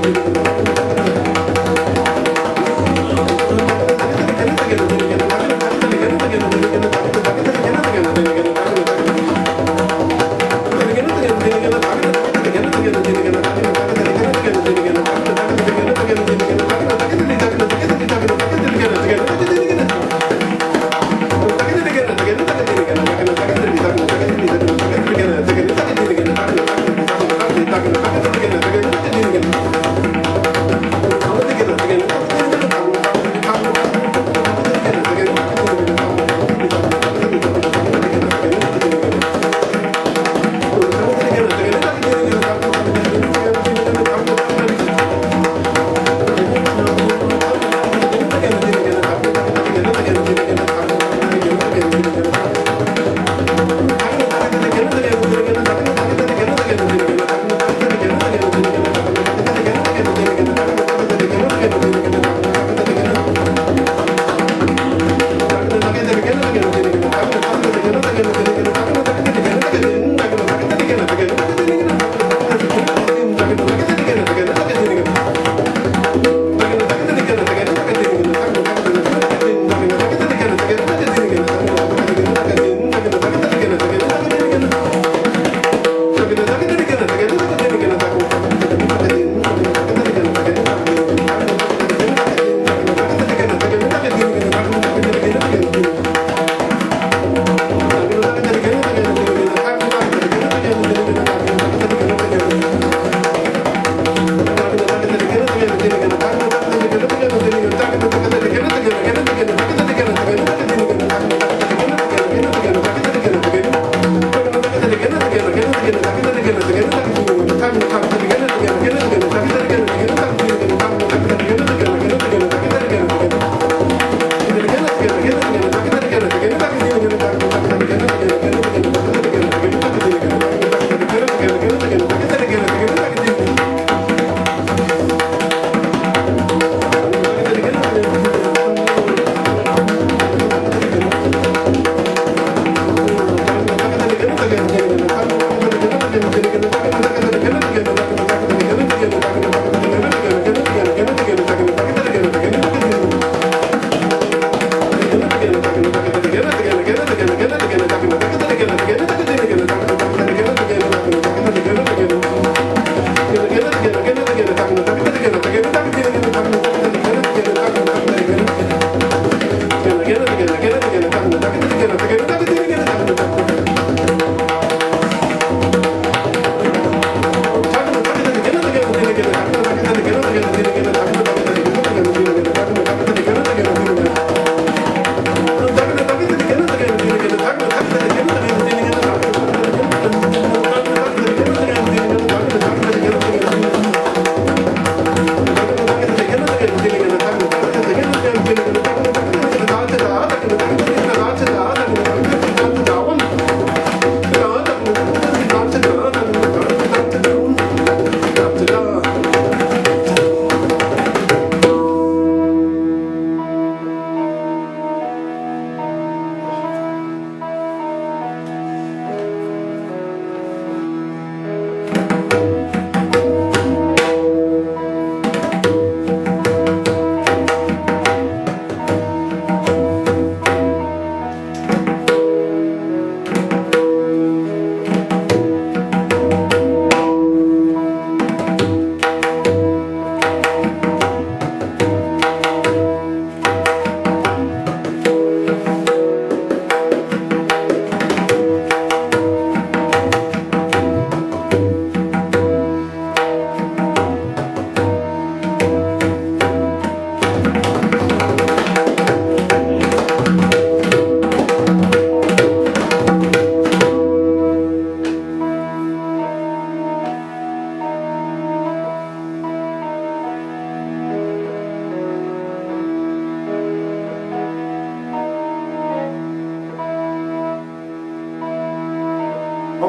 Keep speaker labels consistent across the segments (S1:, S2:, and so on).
S1: Thank you.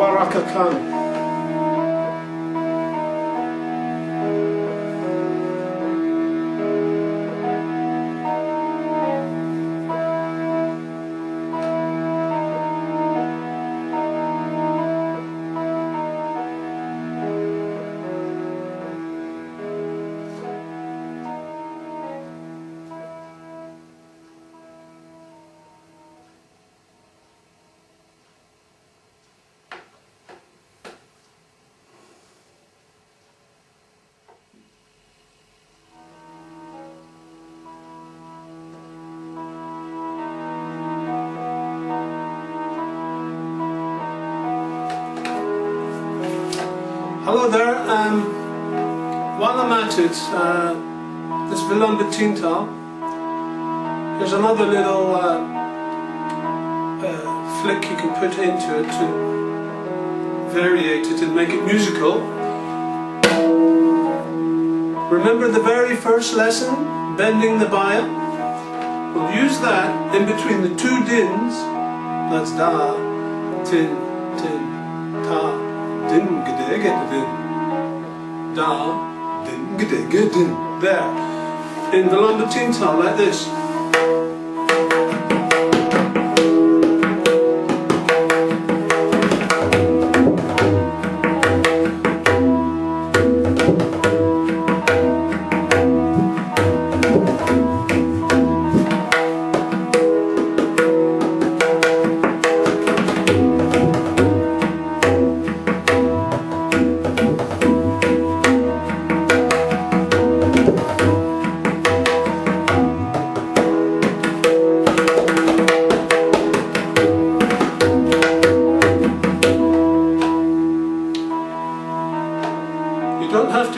S1: Alaraka Khan. Hello there, while I'm at it, this Vilamba Tintal, there's another little flick you can put into it to variate it and make it musical. Remember the very first lesson, bending the baya? We'll use that in between the two dins, that's da, tin, ta. Din, Gete, Gete, Da, Din, Gete, Gete, there. In the Vilamba Tintal, like this.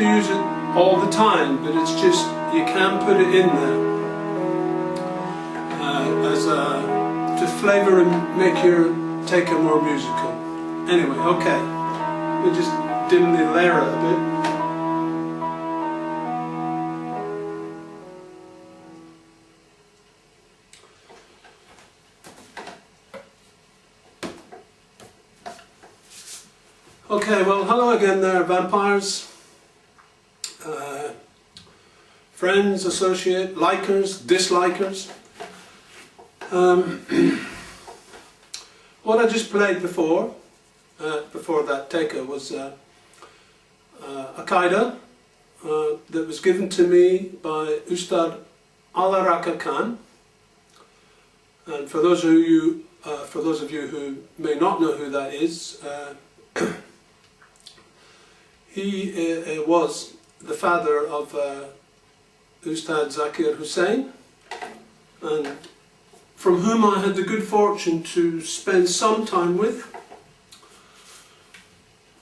S1: Use it all the time, but it's just you can put it in there as to flavour and make your Teka more musical. Anyway, okay, we just dim the layer a bit. Okay, well, hello again there, vampires. Friends, associate, likers, dislikers. What I just played before that Teka was a Kaida that was given to me by Ustad Alaraka Khan. And for those of you who may not know who that is, he was the father of Ustad Zakir Hussain, and from whom I had the good fortune to spend some time with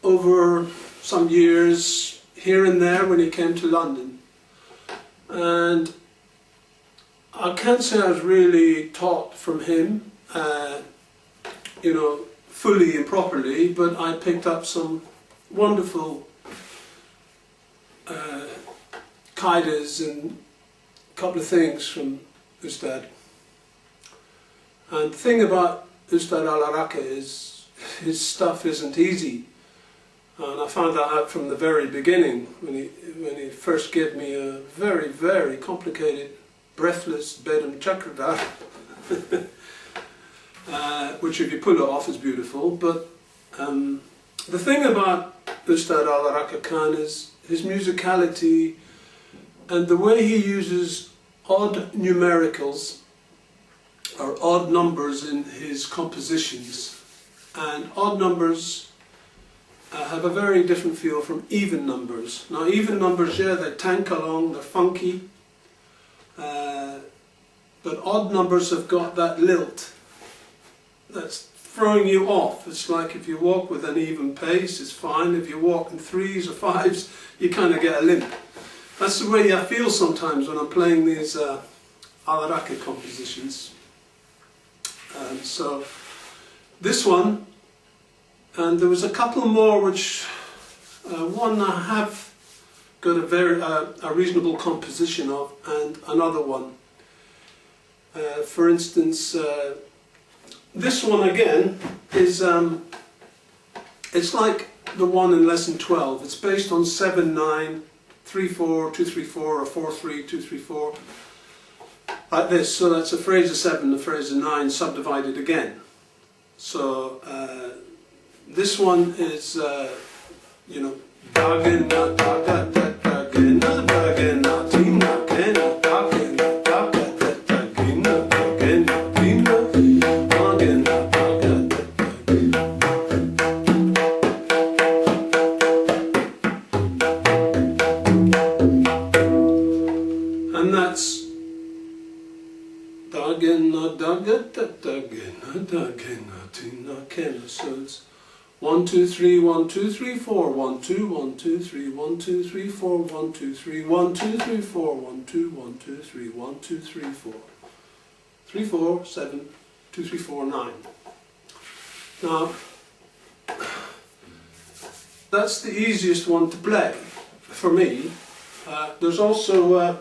S1: over some years here and there when he came to London. And I can't say I was really taught from him, you know, fully and properly, but I picked up some wonderful Kaidas and a couple of things from Ustad. And the thing about Ustad Alaraka is his stuff isn't easy. And I found that out from the very beginning when he first gave me a very, very complicated breathless bedam chakradar, which if you pull it off is beautiful. But the thing about Ustad Alaraka Khan is his musicality and the way he uses odd numericals or odd numbers in his compositions. And odd numbers have a very different feel from even numbers. Now even numbers, yeah, they tank along, they're funky, but odd numbers have got that lilt that's throwing you off. It's like if you walk with an even pace, it's fine. If you walk in threes or fives, you kind of get a limp. That's the way I feel sometimes when I'm playing these Alaraka compositions. So this one, and there was a couple more which, one I have got a reasonable composition of, and another one. For instance, this one again is It's like the one in lesson 12. It's based on 7/9, 3/4, 2/3/4, or 4/3, 2/3/4, like this. So that's a phrase of 7, a phrase of 9 subdivided again. So this one is, you know, Dhagena, Dhagete, Dhagena, Dhagena, Dhina, Gena, Dhagena, Dhagete, Gena, Dhagena, Dhina, Dhagena, Dhagete. And that's Dhagena, Dhagete, Dhagena, Dhagena, Dhina, Gena. So it's 1 2 3 1 2 3 4 1 2 1 2 3 1 2 3 4 1 2 3 1 2 3 4 1 2 1 2 3 1 2 3 4 3 4 7 2 3 4 9. Now that's the easiest one to play for me. There's also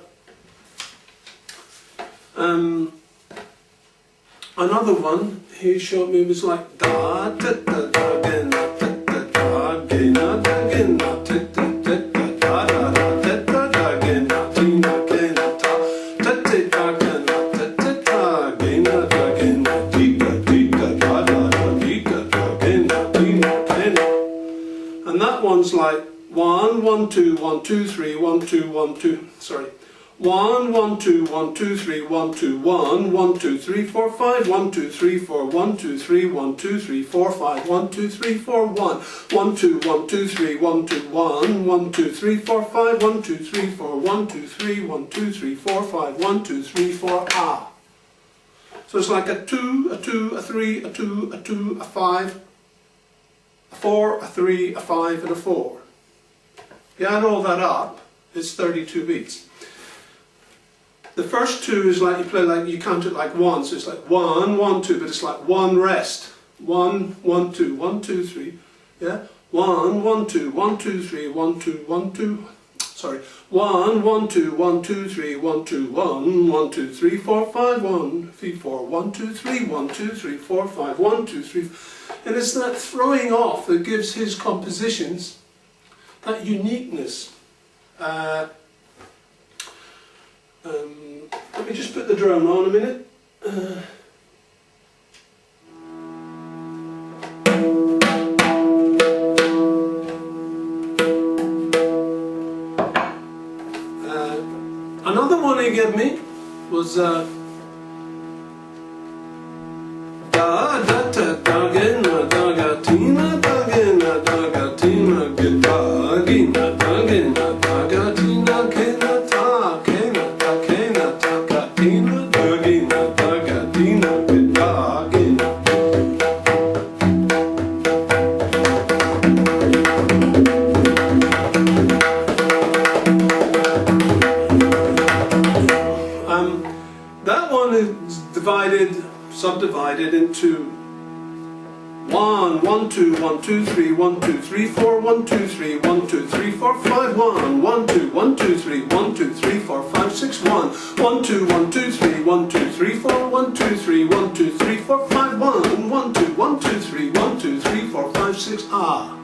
S1: another one he showed me, was like Dha Tete, Dhagena, Tete, Dhagena, Dhagena, Tete, Teta, Dha Tete, Dhagena, Dhinagena, Dha Tete, Dhagena, Tete, Dhagena, Dhagena, Dhika, Dhika, Dha Dhika, Dhagena, Dhinagena. And that one's like 1 1 2 1 2 3 1 2 1 2. Sorry. 1 1 2 1 2 3 1 2 1 1 2 3 4 5 1 2 3 4 1 2 3 1 2 3 4 5 1 2 3 4 1 1 2 1 2 3 1 2 1 1 2 3 4 5 1 2 3 4 1 2 3 1 2 3 4 5 1 2 3 4 ah. So it's like a 2, a 2, a 3, a 2, a 2, a 5, a 4, a 3, a 5 and a 4. You add all that up, it's 32 beats. The first two is like you play, like you count it like 1, so it's like 1 1 2, but it's like 1 rest, 1 1 2 1 2 3, yeah, 1 1 2 1 2 3 1 2 1 2, sorry, 1 1 2 1 2 3 1 2 1 1 2 3 4 5 1 3 4 1 2 3 1 2 3 4 5 1 2 3, and it's that throwing off that gives his compositions that uniqueness. Let me just put the drone on a minute. Another one he gave me was Dha Tete, Dhagena, Dhagatina, Dhagena, Dhagatina, Gedagena, Dhagena, Dhagatina, Gena, Ta, Gena, Dhagena, Dhagatina, Dhagena, Dhagatina, Gedagena. That one is subdivided into 1 1 2 1 2 3 1 2 3 4 1 2 3 1 2 3 4 5 1 1 2 1 2 3 1 2 3 4 5 6 1 1 2 1 2 3 1 2 3 4 1 2 3 1 2 3 4 5 1 1 2 1 2 3 1 2 3 4 5 6 ah.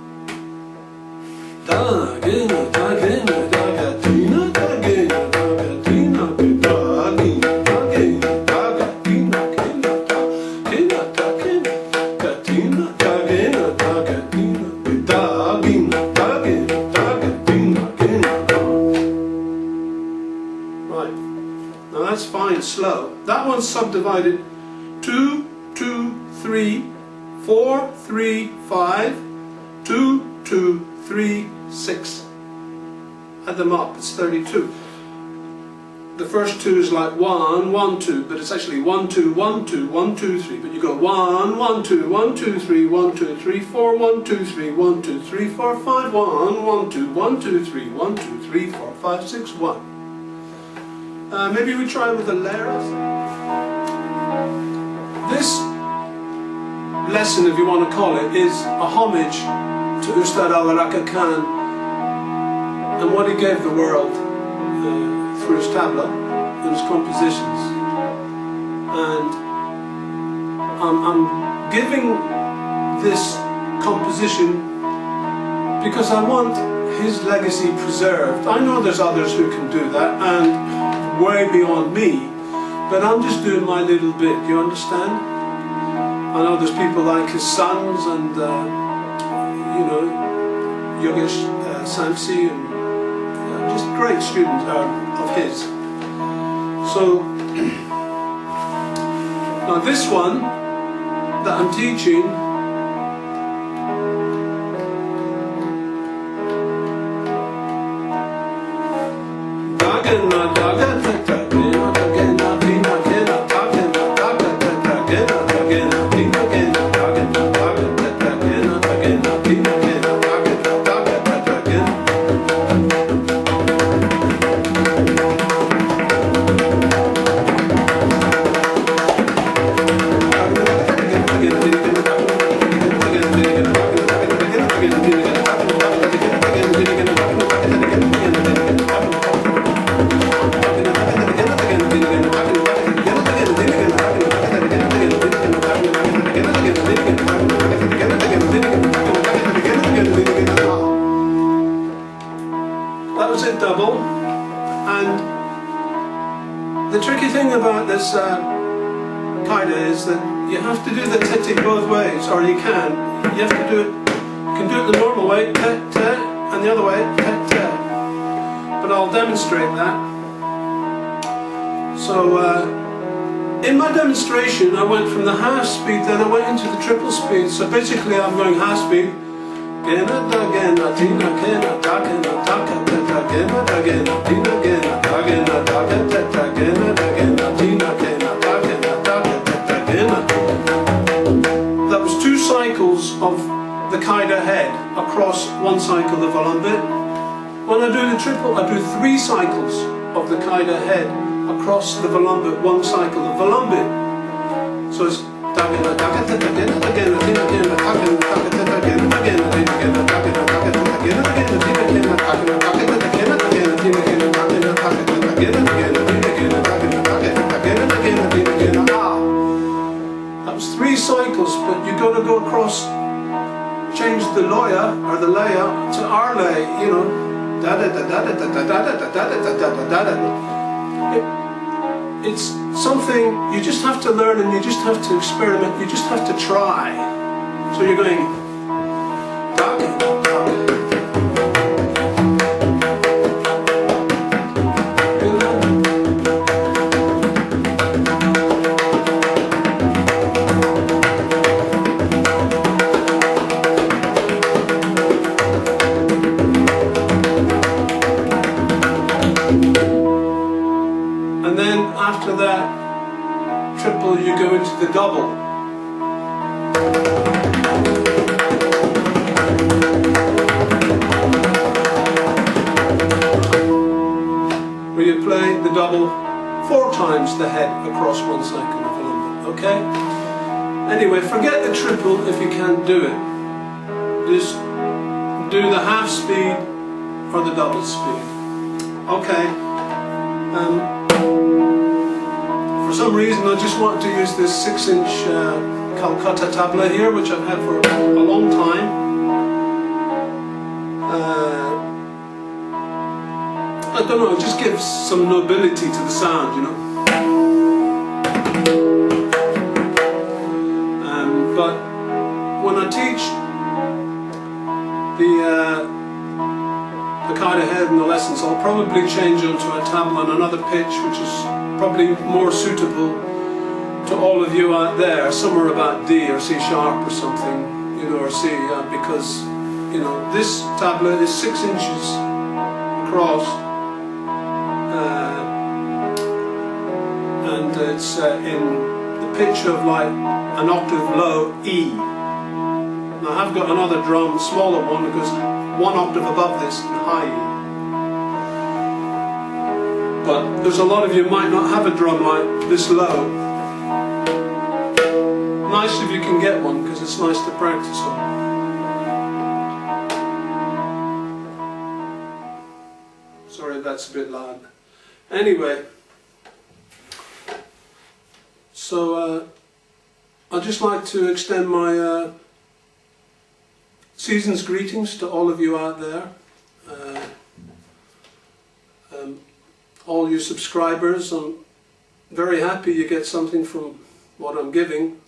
S1: Dhagena, Dhagena, Dhagatina, Dhagena, Dhagatina, Dhagena, Dhagena, Dhagatina, Gena, Dhagena, Dhagena, Dhagatina, Dhagena, Dhagatina, Dhagena, Dhagena, Dhagatina, Gena. Right, now that's fine, slow. That one's subdivided 2, 2, 3, 4, 3, 5, 2, 2, 3, 6. Add them up, it's 32. The first two is like 1, 1, 2, but it's actually 1, 2, 1, 2, 1, 2, 3. But you go 1, 1, 2, 1, 2, 3, 1, 2, 3, 4, 1, 2, 3, 1, 2, 3, 4, 5, 1, 1, 2, 1, 2, 3, 1, 2, 3, 4, 5, 6, 1. Maybe we try with the layers. This lesson, if you want to call it, is a homage to Ustad Al-Raka Khan and what he gave the world through his tabla and his compositions. And I'm giving this composition because I want his legacy preserved. I know there's others who can do that, and way beyond me, but I'm just doing my little bit, you understand? I know there's people like his sons and, you know, Yogesh Samsi, and just great students of his. So, now this one that I'm teaching, Dhagena, Dhagetete, Dhinagena, Dhinagena, Dhagena, Dhagetete, Gena, Dhagena, Dhinagena, Dhagena, Dhagetete, Gena, Dhagena, Dhinagena, Dhagena, Dhagetete, Gena. That was it, double. And the tricky thing about this Kaida is that you have to do the Tete both ways, or you can. You have to do it. You can do it the normal way, Tete, and the other way, Tete. But I'll demonstrate that. So in my demonstration, I went from the half speed, then I went into the triple speed. So basically, I'm going half speed. GenaDha, Gena, Dhinagena, Dhagena, Dhagetedha, GenaDhagena, Dhinagena, Dhagena, Dhagetedha, GenaDhagena, Dhinagena, Dhagena, Dhagetedha, Gena. That was 2 cycles of the Kaida head across one cycle of Volambit. When I do the triple, I do 3 cycles of the Kaida head across the Volambit, one cycle of Volambit. So it's Dhagena, Dhagetedha, Gena, Dhagena, Dhinagena, Dhagena, Dhagetedha, Gena, Dhagena, Dhinagena, Dhagena, Dhagetedha, Gena, Dhagena, Dhinagena, Dhagena, Dhagetedha, Gena, Dhagena, Dhinagena, Dhagena, Dhagetedha, Gena, Dhagena, Dhinagena, Dhagena, Dhagetedha, Gena, Dhagena, Dhinagena. That was 3 cycles, but you got to go across, change the loya or the laya to our lay, you know, da da da da da da da da da da da da da da. It's something you just have to learn, and you just have to experiment, you just have to try. So you're going Dhage, Dhage. And then after that triple, you go into the double. Where you play the double 4 times the head across one cycle of Volambit, okay? Anyway, forget the triple if you can't do it. Just do the half speed or the double speed. Okay. For some reason I just wanted to use this 6-inch Calcutta Tabla here, which I've had for a long time. I don't know, it just gives some nobility to the sound, you know. But when I teach the Kaida head in the lessons, I'll probably change onto a tabla on another pitch, which is probably more suitable to all of you out there, somewhere about D or C sharp or something, you know, or C, because, you know, this tabla is 6 inches across, and it's in the pitch of like an octave low E. Now I've got another drum, smaller one, that goes 1 octave above this in high E. But there's a lot of you might not have a drum like this low. Nice if you can get one, because it's nice to practice on. Sorry, that's a bit loud. Anyway, so I'd just like to extend my Season's greetings to all of you out there. All you subscribers, I'm very happy you get something from what I'm giving.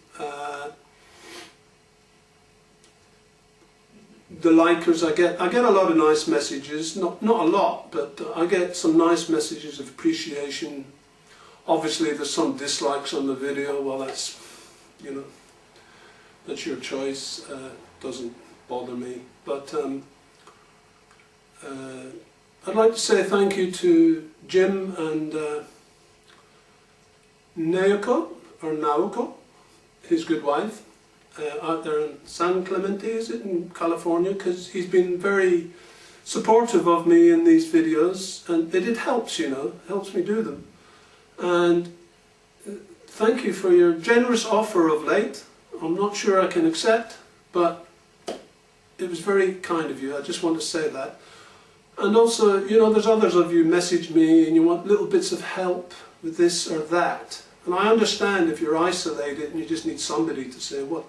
S1: The likers, I get a lot of nice messages, not a lot, but I get some nice messages of appreciation. Obviously there's some dislikes on the video, well that's, you know, that's your choice, doesn't bother me. But I'd like to say thank you to Jim and Nauko, his good wife, out there in San Clemente, is it, in California, because he's been very supportive of me in these videos, and it helps, you know, helps me do them. And thank you for your generous offer of late. I'm not sure I can accept, but it was very kind of you. I just want to say that. And also, you know, there's others of you message me and you want little bits of help with this or that. And I understand if you're isolated and you just need somebody to say, well,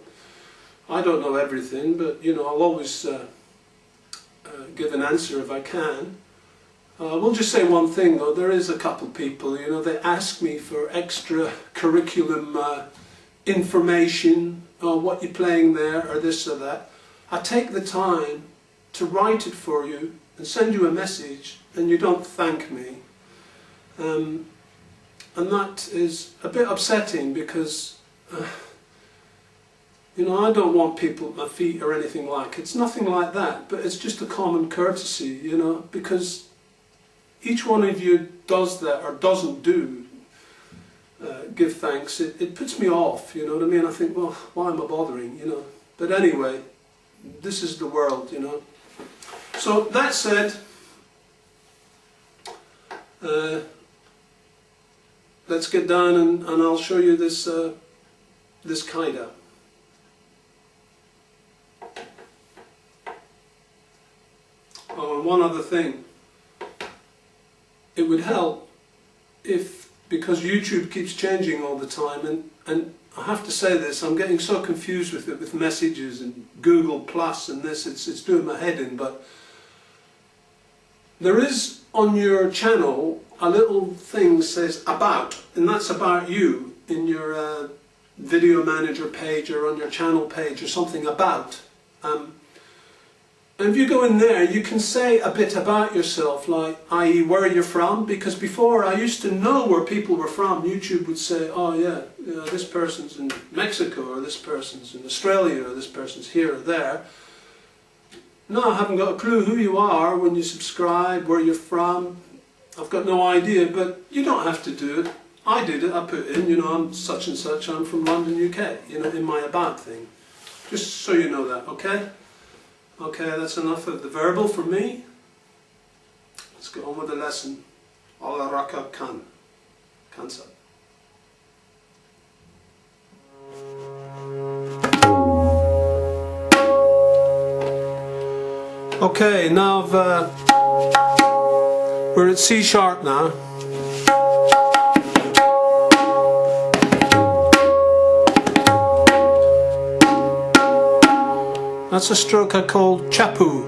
S1: I don't know everything, but, you know, I'll always give an answer if I can. We'll just say one thing though, there is a couple people, you know, they ask me for extra curriculum information, or what you're playing there, or this or that. I take the time to write it for you and send you a message, and you don't thank me. And that is a bit upsetting because, you know, I don't want people at my feet or anything like it. It's nothing like that, but it's just a common courtesy, you know, because each one of you does that or doesn't do give thanks. It puts me off, you know what I mean? I think, well, why am I bothering, you know? But anyway, this is the world, you know. So that said, let's get down and I'll show you this this Kaida. Oh, and one other thing. It would help if, because YouTube keeps changing all the time, and I have to say this, I'm getting so confused with it, with messages and Google Plus and this, it's doing my head in, but there is on your channel a little thing says about, and that's about you in your video manager page or on your channel page or something about. And if you go in there, you can say a bit about yourself, like, i.e. where you're from, because before I used to know where people were from. YouTube would say, oh yeah, this person's in Mexico, or this person's in Australia, or this person's here or there. No, I haven't got a clue who you are when you subscribe, where you're from. I've got no idea, but you don't have to do it. I did it, I put in, you know, I'm such and such, I'm from London, UK, you know, in my about thing. Just so you know that, okay? Okay, that's enough of the verbal from me. Let's get on with the lesson. Allah Raka Khan. Kansa. Okay, now we're at C sharp now. That's a stroke I call chapu.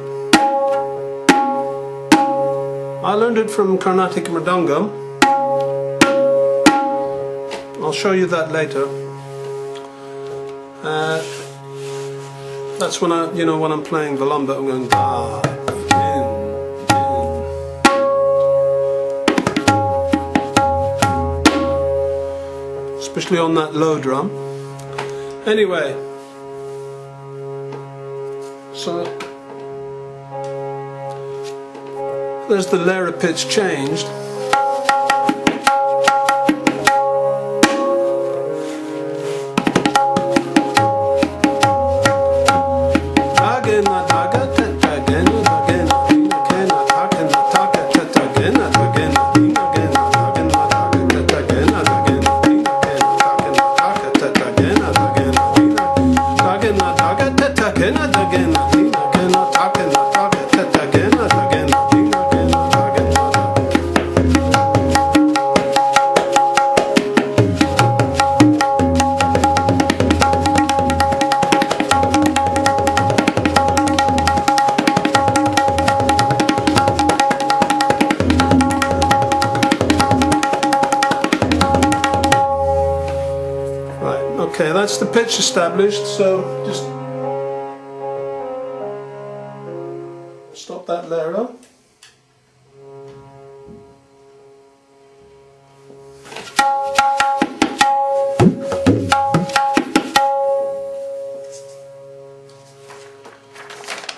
S1: I learned it from Carnatic Mridangam. I'll show you that later. That's when I, you know, when I'm playing Valamba, I'm going da, din. Especially on that low drum. Anyway. So there's the layer pitch changed. Okay, that's the pitch established, so just stop that layer.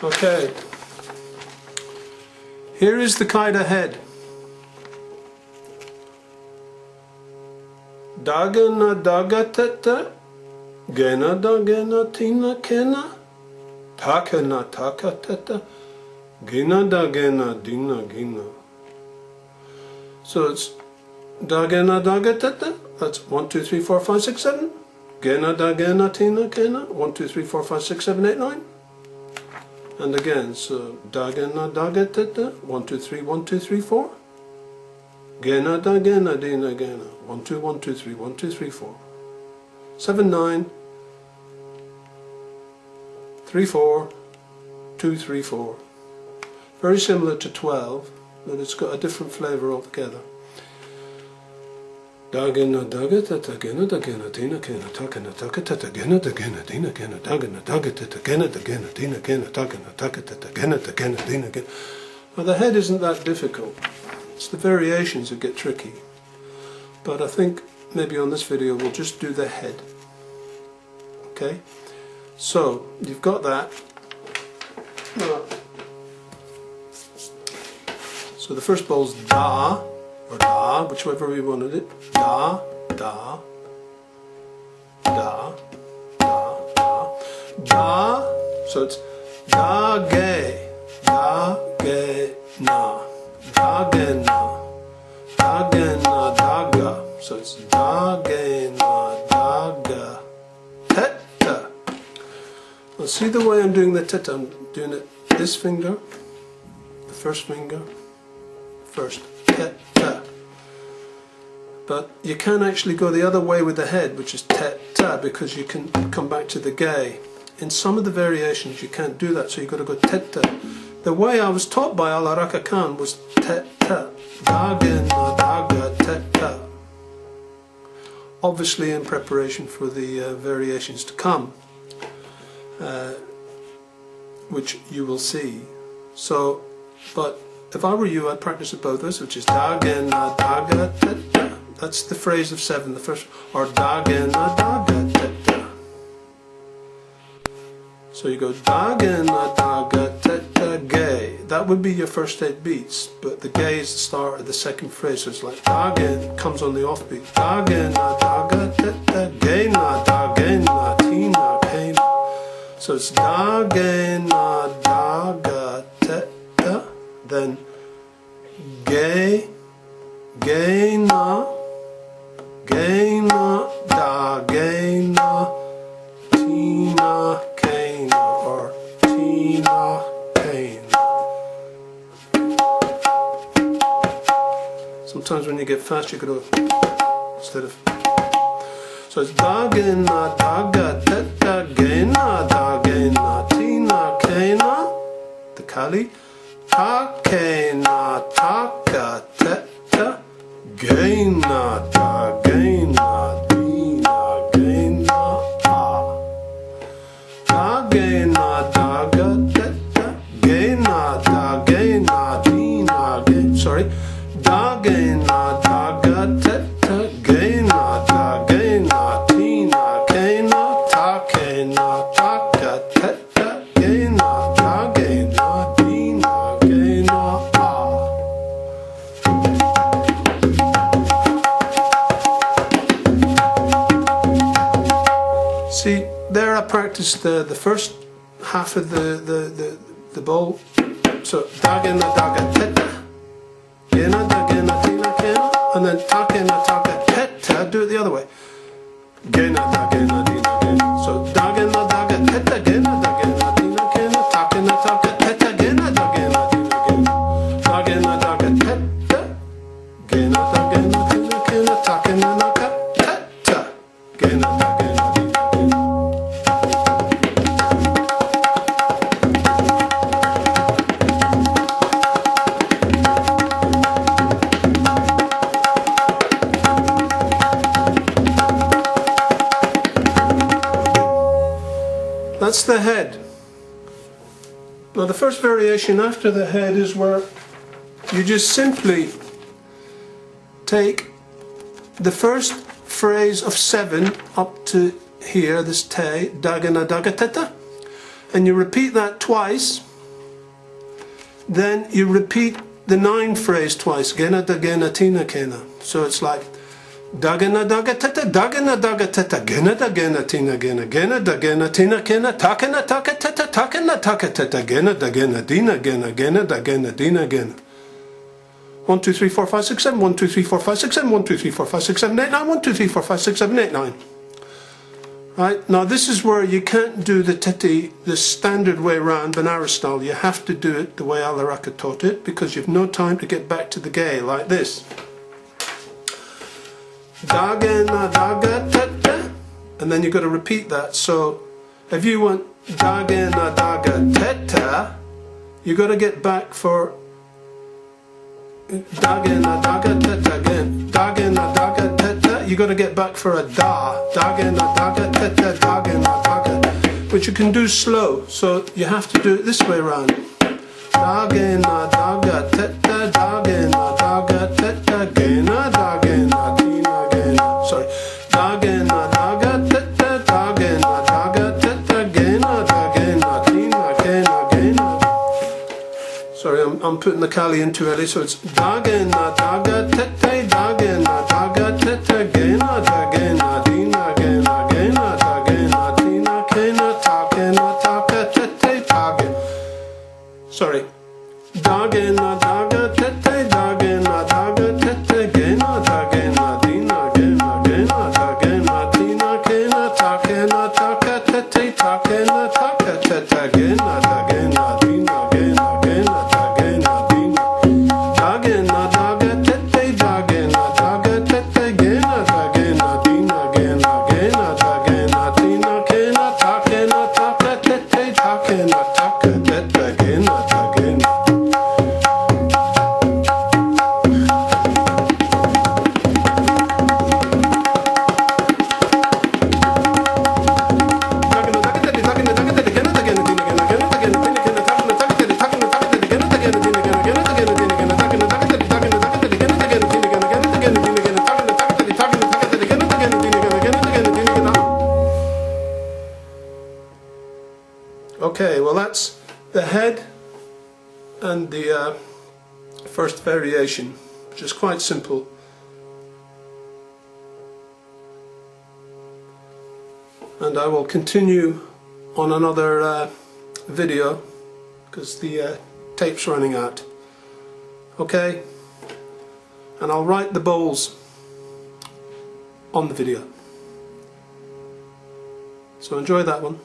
S1: Okay, here is the Kaida head. Dhagena Dhagetete, GenaDha Thinagena, Takena GenaDha Dhinagena. So it's Dhagena Dhagetete, that's 1, 2, 3, 4, 5, 6, 7. GenaDha Thinagena, 1, 2, 3, 4, 5, 6, 7, 8, 9. And again, so Dhagena Dhagetete, 1, 2, 3, 1, 2, 3, 4. GenaDha Dhinagena, 1, 2, 1, 2, 3, 1, 2, 3, 4. 7, 9, 3, 4, 2, 3, 4. Very similar to 12, but it's got a different flavour altogether. Dhagena Dhagetete, GenaDha Dhinagena, Takena Taketete, GenaDha Dhinagena, Dhagena Dhagetete, GenaDha Dhinagena, Takena Taketete, GenaDha Dhinagena. Now the head isn't that difficult. It's the variations that get tricky. But I think maybe on this video we'll just do the head. Okay? So you've got that. So the first bowl is Da, or Da, whichever we wanted it. Da, Da, Da, Da, Da, Da. So it's Dhage, Dhagena, Dhagena, Dhagena, Dhaga. So it's Dhagena, Dhaga, Teta. Now see the way I'm doing the Teta. I'm doing it this finger, the first finger, first Teta. But you can actually go the other way with the head, which is Teta, because you can come back to the Ge. In some of the variations you can't do that, so you've got to go Teta. The way I was taught by Al-Araka Khan was Teta, Dhagena, Dhaga, Teta. Obviously in preparation for the variations to come, which you will see. So, but if I were you, I'd practice it both ways, which is Dhagena, Dhaga, Teta. That's the phrase of 7, the first, or Dhagena, Dhaga, Teta. So you go Dhagena, Dhaga, Teta, Ge. That would be your first 8 beats, but the Ge is the start of the second phrase, so it's like Dhagen comes on the offbeat. Dhagena, Dhaga, Teta, Gena, Dhagena, Thinagena. So it's Dhagena, Dhaga, Teta, then Ge, Gena, Gena, Dhagena, Dhinagena, or Dhinagena. Sometimes when you get fast you gotta, instead of, so it's Dhagena, Dhagetete, Gena, Dhagena, Dhinagena, the Khali, Takena, Taketete, Gena, Dhagena, Dhinagena, Dhagena, Dhagetete, Gena, Dhagena, Dhinagena, sorry, Dhagena, Dhagetete, Gena, Dhagena, Dhinagena, Takena, Taketete, Gena, Dhagena, Dhinagena. See, there I practiced the first half of the bowl. So Dhagena, Dhagetete, GenaDha, Dhinagena, and then Takena, Taketete. Do it the other way. GenaDha, Dhinagena. So Dhagena, Dhagetete, GenaDha, Dhinagena, Takena, Taketete, GenaDha, Dhinagena. Dhagena, Dhagetete, GenaDha, Dhinagena, Takena, Taketete, GenaDha, Dhinagena. That's the head. Now the first variation after the head is where you just simply take the first phrase of 7 up to here, this te, Dhagena, Dhagetete, and you repeat that twice. Then you repeat the 9 phrase twice, Gena, Dhagena, Thinagena. So it's like Dhagena, Dhagetete, Dhagena, Dhagetete, GenaDha, Thinagena, Gena, Dhagena, Thinagena, Takena, Taketete, Takena, Taketete, GenaDhagena, Dhinagena, GenaDhagena, Dhinagena. 1, 2, 3, 4, 5, 6, 7, 1, 2, 3, 4, 5, 6, 7, 1, 2, 3, 4, 5, 6, 7, 8, 9, 1, 2, 3, 4, 5, 6, 7, 8, 9. Right, now this is where you can't do the Tete the standard way round, Banara style. You have to do it the way Alaraka taught it, because you've no time to get back to the Ge, like this. Dhagena, Dhagetete, and then you've got to repeat that. So if you want Dhagena, Dhagetete, you've got to get back for Dhagena, Dhagetete again. Dhagena, Dhagetete, you got to get back for a da. Dhagena, Dhagetete, Dhagena, Dhagetete, which you can do slow, so you have to do it this way around. Dhagena, Dhagetete, Dhagena, Dhagetete, Gena, Dhagena, Dhinagena. Sorry. Dhagena, Dhagetete, Dhagena, Dhagetete, Gena, Dhagena, Dhinagena, Gena. Sorry, I'm putting the Khali in too early, so it's Dhagena, Dhagetete, Dhagena, Dhagetete, Gena, Dhagena, Dhinagena, Gena, Dhagena, Dhinagena, Takena, Taketete, Tage. Sorry. Dhagena, Dhagetete, Dhagena, Dhagetete, Gena, Dhagena, Dhinagena, Gena, Dhagena, Dhinagena, Takena, Taketete, Takena, Taketete, Gena, Dhagena, Dhinagena, Gena, Dhagena, Dhina. Dhagena, Dhagetete, Dhagena, Dhagetete, Gena, Dhagena, Dhinagena, Gena, Dhagena, Dhinagena, Takena, Taketete, Takena, Taketete, Gena, Dhagena. Okay, well that's the head and the first variation, which is quite simple. And I will continue on another video because the tape's running out. Okay, and I'll write the bols on the video. So enjoy that one.